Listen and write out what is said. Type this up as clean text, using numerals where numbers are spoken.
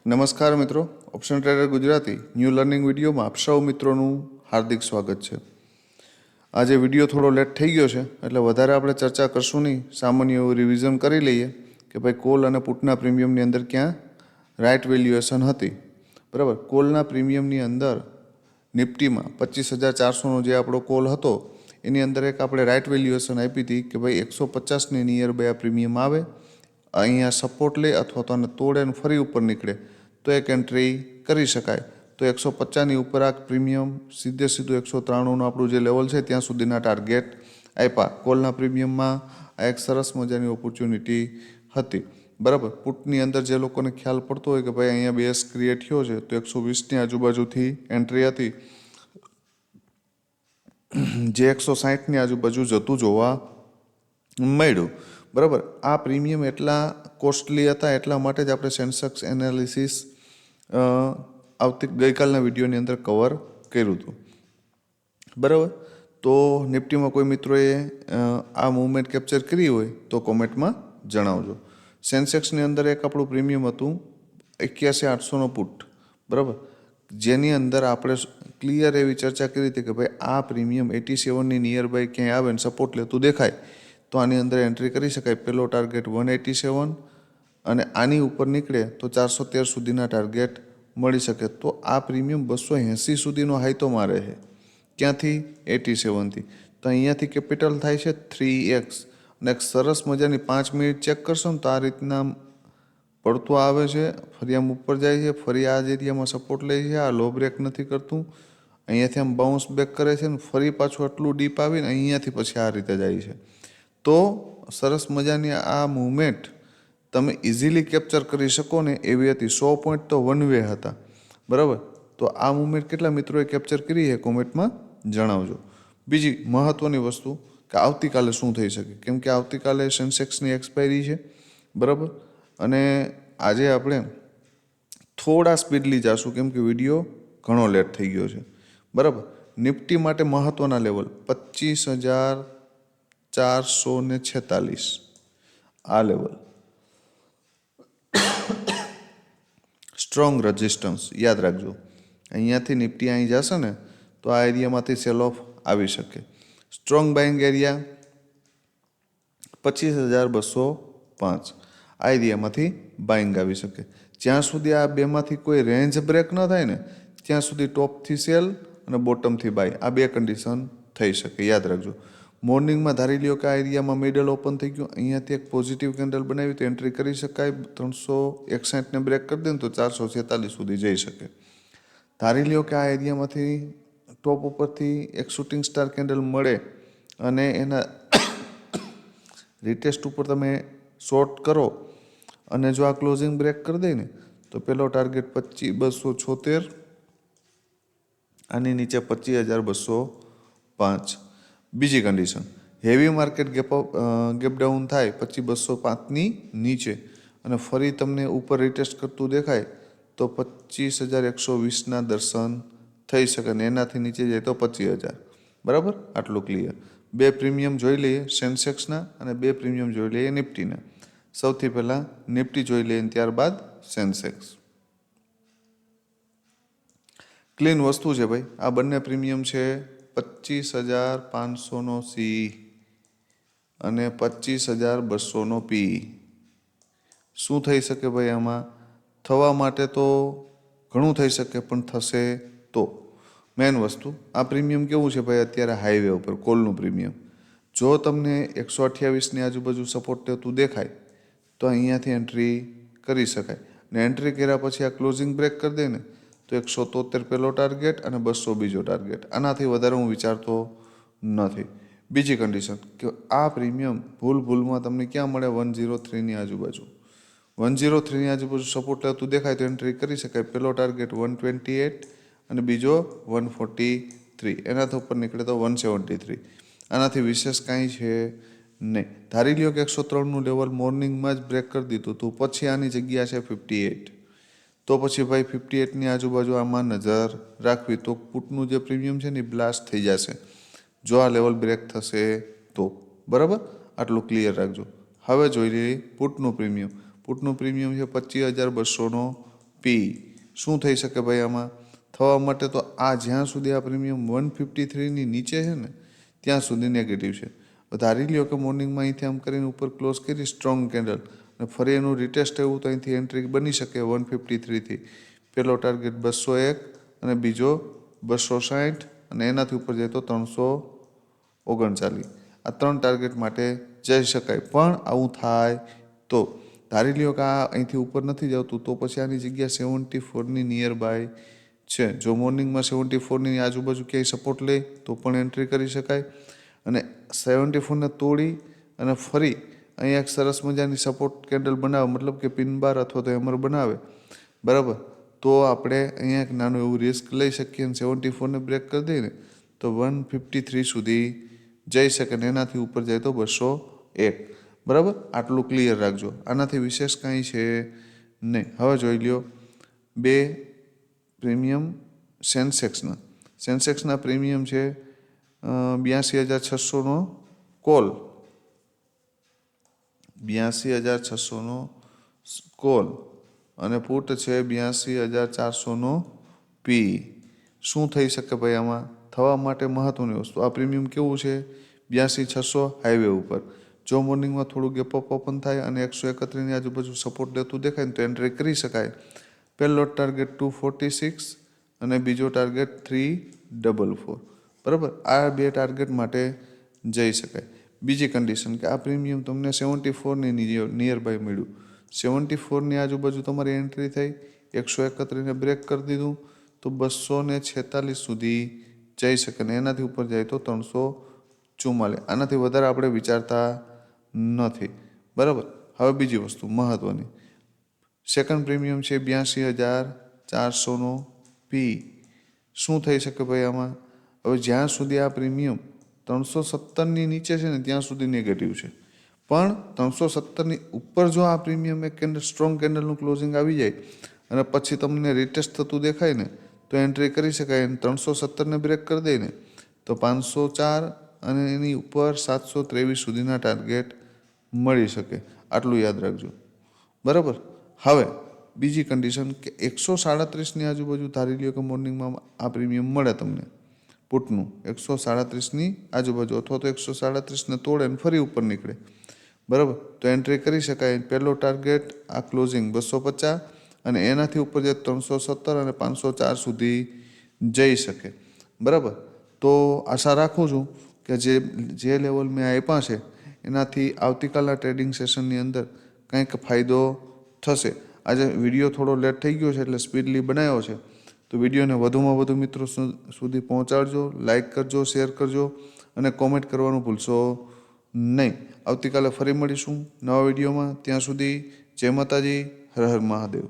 નમસ્કાર મિત્રો, option trader Gujarati new learning વિડીયોમાં આપ સૌ મિત્રોનું હાર્દિક સ્વાગત છે. આજે વિડીયો થોડો લેટ થઈ ગયો છે એટલે વધારે આપણે ચર્ચા કરશું નહીં. સામાન્ય એવું રિવિઝન કરી લઈએ કે ભાઈ કોલ અને પુટના પ્રીમિયમની અંદર ક્યાં રાઇટ વેલ્યુએશન હતી. બરાબર, કોલના પ્રીમિયમની અંદર નિફ્ટીમાં 25,400નો જે આપણો કોલ હતો એની અંદર એક આપણે રાઇટ વેલ્યુએશન આપી હતી કે ભાઈ 150ની નિયર બાય આ પ્રીમિયમ આવે, અહીંયા સપોર્ટ લે અથવા તો આને તોડે અને ફરી ઉપર નીકળે તો એક એન્ટ્રી કરી શકાય. તો 150ની ઉપર આ પ્રીમિયમ સીધું 193નું આપણું જે લેવલ છે ત્યાં સુધીના ટાર્ગેટ આપ્યા. કોલના પ્રીમિયમમાં આ એક સરસ મજાની ઓપોર્ચ્યુનિટી હતી. બરાબર, પુટની અંદર જે લોકોને ખ્યાલ પડતો હોય કે ભાઈ અહીંયા બેસ ક્રિએટ થયો છે તો 120ની આજુબાજુથી એન્ટ્રી હતી, જે 160ની આજુબાજુ જતું જોવા મળ્યું. બરાબર, આ પ્રીમિયમ એટલા કોસ્ટલી હતા એટલા માટે જ આપણે સેન્સેક્સ એનાલિસિસ ગઈકાલના વિડીયોની અંદર કવર કર્યું હતું. બરાબર, તો નિફ્ટીમાં કોઈ મિત્રોએ આ મૂવમેન્ટ કેપ્ચર કરી હોય તો કોમેન્ટમાં જણાવજો. સેન્સેક્સની અંદર એક આપણું પ્રીમિયમ હતું 81,800નો પુટ. બરાબર, જેની અંદર આપણે ક્લિયર એવી ચર્ચા કરી હતી કે ભાઈ આ પ્રીમિયમ 87ની નિયર બાય ક્યાંય આવે ને સપોર્ટ લેતું દેખાય તો આની અંદર એન્ટ્રી કરી શકાય. પહેલો ટાર્ગેટ 187 અને આની ઉપર નીકળે તો 413 સુધીના ટાર્ગેટ મળી શકે. તો આ પ્રીમિયમ 280 સુધીનો હાઈ તો મારે છે. ક્યાંથી? 87થી. તો અહીંયાથી કેપિટલ થાય છે 3x અને એક સરસ મજાની 5 મિનિટ ચેક કરશો ને તો આ રીતના પડતો આવે છે, ફરી આમ ઉપર જાય છે, ફરી આ જ એરિયામાં સપોર્ટ લે છે, આ લો બ્રેક નથી કરતું, અહીંયાથી આમ બાઉન્સ બેક કરે છે ને ફરી પાછું આટલું ડીપ આવીને અહીંયાથી પછી આ રીતે જાય છે. તો સરસ મજાની આ મૂવમેન્ટ તમે ઇઝીલી કેપ્ચર કરી શકો ને એવી હતી. 100 પોઈન્ટ તો વન વે હતા. બરાબર, તો આ મૂવમેન્ટ કેટલા મિત્રોએ કેપ્ચર કરી છે કોમેન્ટમાં જણાવજો. બીજી મહત્ત્વની વસ્તુ કે આવતીકાલે શું થઈ શકે, કેમ કે આવતીકાલે સેન્સેક્સની એક્સપાયરી છે. બરાબર, અને આજે આપણે થોડા સ્પીડલી જઈશું કેમ કે વિડીયો ઘણો લેટ થઈ ગયો છે. બરાબર, નિફ્ટી માટે મહત્ત્વના લેવલ 25,446 આ લેવલ, સ્ટ્રોંગ રેઝિસ્ટન્સ યાદ રાખજો. અહીંયાથી નિફ્ટી અહીં જશે ને તો આ એરિયામાંથી સેલ ઓફ આવી શકે. સ્ટ્રોંગ બાઇંગ એરિયા 25,205 આ એરિયામાંથી બાઇંગ આવી શકે. જ્યાં સુધી આ બેમાંથી કોઈ રેન્જ બ્રેક ન થાય ને ત્યાં સુધી ટોપથી સેલ અને બોટમથી બાય આ બે કન્ડિશન થઈ શકે. યાદ રાખજો. મોર્નિંગમાં ધારી લ્યો કે આ એરિયામાં મિડલ ઓપન થઈ ગયું, અહીંયાથી એક પોઝિટિવ કેન્ડલ બનાવી તો એન્ટ્રી કરી શકાય. 361ને બ્રેક કરી દે ને તો 446 સુધી જઈ શકે. ધારી લ્યો કે આ એરિયામાંથી ટોપ ઉપરથી એક શૂટિંગ સ્ટાર કેન્ડલ મળે અને એના રિટેસ્ટ ઉપર તમે શોર્ટ કરો અને જો આ ક્લોઝિંગ બ્રેક કરી દે ને તો પેલો ટાર્ગેટ 25,276, આની નીચે 25,205. બીજી condition, heavy market gap down થાય 25,205ની નીચે અને ફરી તમને ઉપર રિટેસ્ટ કરતું દેખાય તો 25,120ના દર્શન થઈ શકે ને એનાથી નીચે જાય તો 25,000. બરાબર, આટલું ક્લિયર. બે પ્રીમિયમ જોઈ લઈએ સેન્સેક્સના અને બે પ્રીમિયમ જોઈ લઈએ નિફ્ટીના. સૌથી પહેલાં નિફ્ટી જોઈ લઈએ ત્યારબાદ સેન્સેક્સ. ક્લીન વસ્તુ છે ભાઈ. આ બંને પ્રીમિયમ છે 25,500નો સી અને 25,200નો પી. શું થઈ શકે ભાઈ આમાં? થવા માટે તો ઘણું થઈ શકે પણ થશે તો મેન વસ્તુ આ પ્રીમિયમ કેવું છે ભાઈ અત્યારે હાઈવે ઉપર કોલનું પ્રીમિયમ. જો તમને 128ની આજુબાજુ સપોર્ટ લેતું દેખાય તો અહીંયાથી એન્ટ્રી કરી શકાય ને એન્ટ્રી કર્યા પછી આ ક્લોઝિંગ બ્રેક કરી દે ને તો 173 પહેલો ટાર્ગેટ અને 200 બીજો ટાર્ગેટ. આનાથી વધારે હું વિચારતો નથી. બીજી કન્ડિશન કે આ પ્રીમિયમ ભૂલમાં તમને ક્યાં મળે? 103ની આજુબાજુ. 103ની આજુબાજુ સપોર્ટ લેતું દેખાય તો એન્ટ્રી કરી શકાય. પહેલો ટાર્ગેટ 128 અને બીજો 143, એનાથી ઉપર નીકળે તો 173. આનાથી વિશેષ કાંઈ છે નહીં. ધારી લ્યો કે 103નું લેવલ મોર્નિંગમાં જ બ્રેક કરી દીધું તો પછી આની જગ્યા છે 58. તો પછી ભાઈ 58ની આજુબાજુ આમાં નજર રાખવી તો પુટનું જે પ્રીમિયમ છે ને એ બ્લાસ્ટ થઈ જશે જો આ લેવલ બ્રેક થશે તો. બરાબર, આટલું ક્લિયર રાખજો. હવે જોઈ લઈએ પુટનું પ્રીમિયમ. પુટનું પ્રીમિયમ છે 25,200નો પી શું થઈ શકે ભાઈ આમાં થવા માટે? તો આ જ્યાં સુધી આ પ્રીમિયમ 153ની નીચે છે ને ત્યાં સુધી નેગેટિવ છે. ધારી લ્યો કે મોર્નિંગમાં અહીંથી આમ કરીને ઉપર ક્લોઝ કરી સ્ટ્રોંગ કેન્ડલ અને ફરી એનું રિટેસ્ટ એવું તો અહીંથી એન્ટ્રી બની શકે 153થી. પહેલો ટાર્ગેટ 201 અને બીજો 260 અને એનાથી ઉપર જાય તો 339. આ 3 ટાર્ગેટ માટે જઈ શકાય. પણ આવું થાય તો ધારી લ્યો કે આ અહીંથી ઉપર નથી જતું તો પછી આની જગ્યા 74ની નિયર બાય છે. જો મોર્નિંગમાં 74ની આજુબાજુ ક્યાંય સપોર્ટ લે તો પણ એન્ટ્રી કરી શકાય અને 74ને તોડી અને ફરી અહીંયા એક સરસ મજાની સપોર્ટ કેન્ડલ બનાવે, મતલબ કે પિન બાર અથવા તો હેમર બનાવે, બરાબર, તો આપણે અહીંયા એક નાનું એવું રિસ્ક લઈ શકીએ અને 74ને બ્રેક કરી દઈએ ને તો 153 સુધી જઈ શકે ને એનાથી ઉપર જાય તો 201. બરાબર, આટલું ક્લિયર રાખજો. આનાથી વિશેષ કાંઈ છે નહીં. હવે જોઈ લ્યો બે પ્રીમિયમ સેન્સેક્સના પ્રીમિયમ છે 82,600નો કોલ, 82,600નો કોલ અને પુટ છે 82,400નો પી. શું થઈ શકે ભાઈ આમાં? થવા માટે મહત્વની વસ્તુ, આ પ્રીમિયમ કેવું છે? 82,600 હાઈવે ઉપર. જો મોર્નિંગમાં થોડું ગેપ અપ ઓપન થાય અને 131ની આજુબાજુ સપોર્ટ લેતું દેખાય ને તો એન્ટ્રી કરી શકાય. પહેલો ટાર્ગેટ 246 અને બીજો ટાર્ગેટ 344. બરાબર, આ બે ટાર્ગેટ માટે જઈ શકાય. બીજી કન્ડિશન કે આ પ્રીમિયમ તમને 74ની નિયર બાય મળ્યું, 74ની આજુબાજુ તમારી એન્ટ્રી થઈ, 131ને બ્રેક કરી દીધું તો 246 સુધી જઈ શકે ને એનાથી ઉપર જાય તો 344. આનાથી વધારે આપણે વિચારતા નથી. બરાબર, હવે બીજી વસ્તુ મહત્વની, સેકન્ડ પ્રીમિયમ છે 82,400નો પી. શું થઈ શકે ભાઈ આમાં? હવે જ્યાં સુધી આ પ્રીમિયમ 317ની નીચે છે ને ત્યાં સુધી નેગેટિવ છે, પણ 317ની ઉપર જો આ પ્રીમિયમ એક સ્ટ્રોંગ કેન્ડલનું ક્લોઝિંગ આવી જાય અને પછી તમને રિટેસ્ટ થતું દેખાય ને તો એન્ટ્રી કરી શકાય. 317ને બ્રેક કરી દે ને તો 504 અને એની ઉપર 723 સુધીના ટાર્ગેટ મળી શકે. આટલું યાદ રાખજો. બરાબર, હવે બીજી કન્ડિશન કે 137ની આજુબાજુ ધારી લ્યો કે મોર્નિંગમાં આ પ્રીમિયમ મળે તમને પુટનું 137ની આજુબાજુ અથવા તો 137ને તોડે ને ફરી ઉપર નીકળે, બરાબર, તો એન્ટ્રી કરી શકાય. પહેલો ટાર્ગેટ આ ક્લોઝિંગ 250 અને એનાથી ઉપર જે 317 અને 504 સુધી જઈ શકે. બરાબર, તો આશા રાખું છું કે જે લેવલ મેં આપ્યા છે એનાથી આવતીકાલના ટ્રેડિંગ સેશનની અંદર કંઈક ફાયદો થશે. આજે વિડીયો થોડો લેટ થઈ ગયો છે એટલે સ્પીડલી બનાવ્યો છે, તો વિડીયોને વધુમાં વધુ મિત્રો સુધી પહોંચાડજો, લાઇક કરજો, શેર કરજો અને કોમેન્ટ કરવાનું ભૂલશો નહીં. આવતીકાલે ફરી મળીશું નવા વિડીયોમાં. ત્યાં સુધી જય માતાજી, હર હર મહાદેવ.